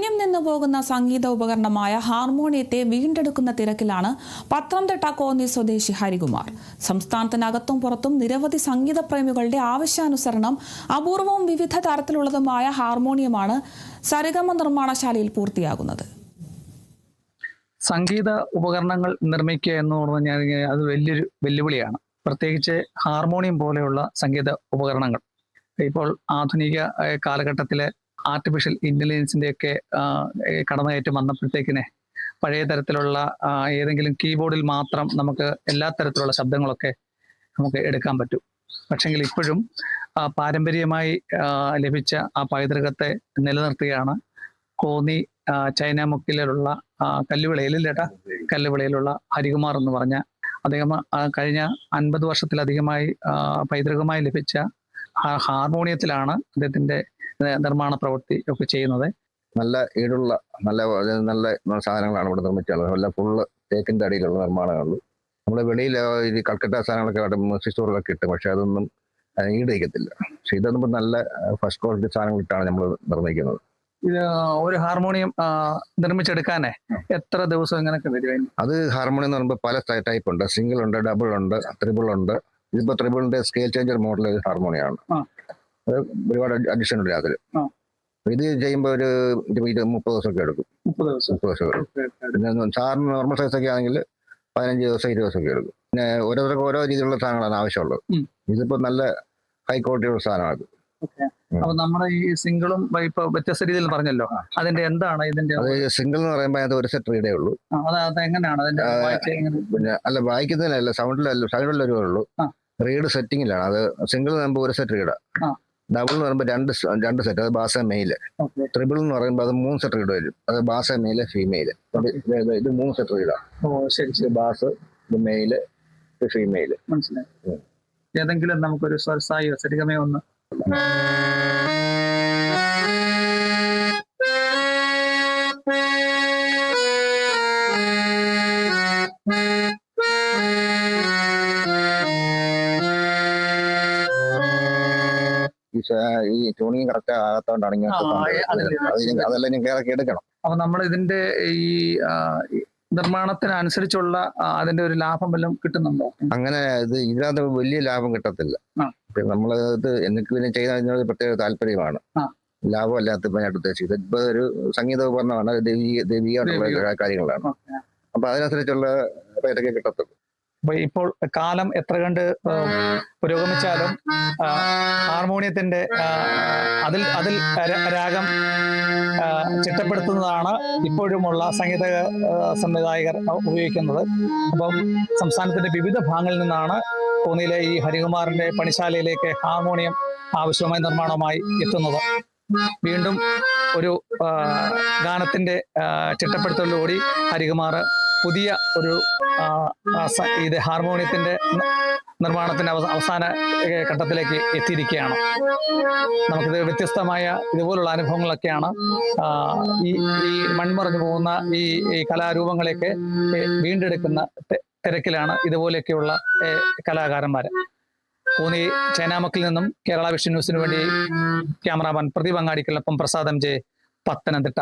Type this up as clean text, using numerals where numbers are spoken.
അന്യം നിന്നു പോകുന്ന സംഗീത ഉപകരണമായ ഹാർമോണിയത്തെ വീണ്ടെടുക്കുന്ന തിരക്കിലാണ് പത്തനംതിട്ട കോന്നി സ്വദേശി ഹരികുമാർ. സംസ്ഥാനത്തിനകത്തും പുറത്തും നിരവധി സംഗീത പ്രേമികളുടെ ആവശ്യാനുസരണം അപൂർവവും വിവിധ തരത്തിലുള്ളതുമായ ഹാർമോണിയമാണ് സരിഗമ നിർമ്മാണശാലയിൽ പൂർത്തിയാകുന്നത്. സംഗീത ഉപകരണങ്ങൾ നിർമ്മിക്കുക എന്ന് പറഞ്ഞാൽ അത് വലിയൊരു വെല്ലുവിളിയാണ്. പ്രത്യേകിച്ച് ഹാർമോണിയം പോലെയുള്ള സംഗീത ഉപകരണങ്ങൾ ഇപ്പോൾ ആധുനിക കാലഘട്ടത്തിലെ ആർട്ടിഫിഷ്യൽ ഇന്റലിജൻസിൻ്റെയൊക്കെ കടന്നുകയറ്റം വന്നപ്പോഴത്തേക്കിനെ പഴയ തരത്തിലുള്ള ഏതെങ്കിലും കീബോർഡിൽ മാത്രം നമുക്ക് എല്ലാ തരത്തിലുള്ള ശബ്ദങ്ങളൊക്കെ നമുക്ക് എടുക്കാൻ പറ്റും. പക്ഷെങ്കിൽ ഇപ്പോഴും പാരമ്പര്യമായി ലഭിച്ച ആ പൈതൃകത്തെ നിലനിർത്തുകയാണ് കോന്നി ചൈനാമുക്കിലുള്ള കല്ലുവിളയിലുള്ള ഹരികുമാർ എന്ന് പറഞ്ഞ അദ്ദേഹം കഴിഞ്ഞ 50 വർഷത്തിലധികമായി പൈതൃകമായി ലഭിച്ച ഹാർമോണിയത്തിലാണ് അദ്ദേഹത്തിന്റെ നിർമ്മാണ പ്രവൃത്തി ഒക്കെ ചെയ്യുന്നത്. നല്ല ഈടുള്ള നല്ല സാധനങ്ങളാണ് ഇവിടെ നിർമ്മിച്ചുള്ളത്. നല്ല ഫുള്ള് തേക്കിന്റെ അടിയിലുള്ള നിർമ്മാണങ്ങളുള്ളൂ. നമ്മുടെ വെളിയിൽ ഈ കൽക്കട്ട സാധനങ്ങളൊക്കെ മ്യൂസിക് സ്റ്റോറിലൊക്കെ കിട്ടും, പക്ഷെ അതൊന്നും ഈട് വയ്ക്കത്തില്ല. പക്ഷെ ഇതൊന്നും നല്ല ഫസ്റ്റ് ക്വാളിറ്റി സാധനങ്ങൾ ഇട്ടാണ് നമ്മൾ നിർമ്മിക്കുന്നത്. ഇത് ഒരു ഹാർമോണിയം നിർമ്മിച്ചെടുക്കാനേ എത്ര ദിവസം എങ്ങനെയൊക്കെ വരും? അത് ഹാർമോണിയം എന്ന് പറയുമ്പോൾ പല ടൈപ്പ് ഉണ്ട്. സിംഗിൾ ഉണ്ട്, ഡബിൾ ഉണ്ട്, ട്രിപ്പിൾ ഉണ്ട്. ഇതിപ്പോ ട്രിപ്പിളിന്റെ സ്കെയിൽ ചേഞ്ചർ മോഡൽ ഹാർമോണിയമാണ്. ഒരുപാട് അഡീഷൻ ഉണ്ട് അതിൽ. ഇത് ചെയ്യുമ്പോൾ ഒരു 30 ദിവസമൊക്കെ എടുക്കും. 30 ദിവസം എടുക്കും. പിന്നെ സാറിന് നോർമൽ സൈസ് ഒക്കെ ആണെങ്കിൽ 15 ദിവസം 20 ദിവസമൊക്കെ എടുക്കും. പിന്നെ ഓരോരുത്തർക്ക് ഓരോ രീതിയിലുള്ള സാധനങ്ങളാണ് ആവശ്യമുള്ളത്. ഇതിപ്പോ നല്ല ഹൈ ക്വാളിറ്റിയുള്ള സാധനമാണ്. അപ്പൊ നമ്മുടെ ഈ സിംഗിളും ഇപ്പൊ വ്യത്യസ്ത രീതിയിൽ പറഞ്ഞല്ലോ, അതിന്റെ എന്താണ് ഇതിന്റെ? അത് സിംഗിൾ എന്ന് പറയുമ്പോൾ അത് ഒരു സെറ്റ് റീഡേ ഉള്ളൂ. അത് എങ്ങനെയാണ് അതിന്റെ? പിന്നെ അല്ല, വായിക്കുന്നതിനല്ല, സൗണ്ടിലൊരു ഉള്ളൂ. റീഡ് സെറ്റിങ്ങിലാണ്. അത് സിംഗിൾ എന്ന് പറയുമ്പോൾ ഒരു സെറ്റ് റീഡാ. ഡബിൾ എന്ന് പറയുമ്പോൾ രണ്ട് സെറ്റ്, അത് ബാസ മെയില്. ട്രിപ്പിൾ എന്ന് പറയുമ്പോൾ അത് 3 സെറ്റ് റീഡ് വരും. അത് ബാസ മെയില് ഫീമെയില്. ഇത് 3 സെറ്റ് റീഡാ. ശരി, ബാസ്, ഇത് മെയില്, ഇത് ഫീമെയില്. മനസ്സിലായി. ഏതെങ്കിലും നമുക്കൊരു സ്വരസായോ സരിഗമയോ ഒന്ന് ഈ ട്യൂണിങ് കറക്റ്റ് ആകാത്തോണ്ടാണ് അതെല്ലാം ഞാൻ കയറി എടുക്കണം. അപ്പൊ നമ്മൾ ഇതിന്റെ ഈ നിർമ്മാണത്തിനനുസരിച്ചുള്ള അതിന്റെ ഒരു ലാഭം വല്ലതും കിട്ടുന്നുണ്ടോ? അങ്ങനെ ഇതിനകത്ത് വലിയ ലാഭം കിട്ടത്തില്ല. നമ്മള് എനിക്ക് പിന്നെ ചെയ്യുന്നതിനോട് പ്രത്യേക താല്പര്യമാണ്. ലാഭമല്ലാത്ത ഞാൻ ഉദ്ദേശിച്ചത് ഇപ്പൊ ഒരു സംഗീത ഉപകരണമാണ്, ദൈവികമായിട്ടുള്ള കാര്യങ്ങളാണ്. അപ്പൊ അതിനനുസരിച്ചുള്ള റേറ്റൊക്കെ കിട്ടത്തുള്ളൂ. അപ്പൊ ഇപ്പോൾ കാലം എത്ര കണ്ട് പുരോഗമിച്ചാലും ഹാർമോണിയത്തിന്റെ അതിൽ രാഗം ചിട്ടപ്പെടുത്തുന്നതാണ് ഇപ്പോഴുമുള്ള സംഗീത സംവിധായകർ ഉപയോഗിക്കുന്നത്. അപ്പം സംസ്ഥാനത്തിന്റെ വിവിധ ഭാഗങ്ങളിൽ നിന്നാണ് കോന്നിയിലെ ഈ ഹരികുമാറിന്റെ പണിശാലയിലേക്ക് ഹാർമോണിയം ആവശ്യമായ നിർമ്മാണവുമായി എത്തുന്നത്. വീണ്ടും ഒരു ഗാനത്തിന്റെ ചിട്ടപ്പെടുത്തലോടുകൂടി ഹരികുമാർ പുതിയ ഒരു ഇത് ഹാർമോണിയത്തിന്റെ നിർമ്മാണത്തിന്റെ അവസാന ഘട്ടത്തിലേക്ക് എത്തിയിരിക്കുകയാണ്. നമുക്കിത് വ്യത്യസ്തമായ ഇതുപോലുള്ള അനുഭവങ്ങളൊക്കെയാണ് ഈ മൺമറഞ്ഞു പോകുന്ന ഈ കലാരൂപങ്ങളെയൊക്കെ വീണ്ടെടുക്കുന്ന തിരക്കിലാണ് ഇതുപോലെയൊക്കെയുള്ള കലാകാരന്മാര്. കോന്നി ചൈനാമക്കിൽ നിന്നും കേരള വിഷൻ ന്യൂസിനു വേണ്ടി ക്യാമറാമാൻ പ്രദീപ് അങ്ങാടിക്കൊപ്പം പ്രസാദം ജെ, പത്തനംതിട്ട.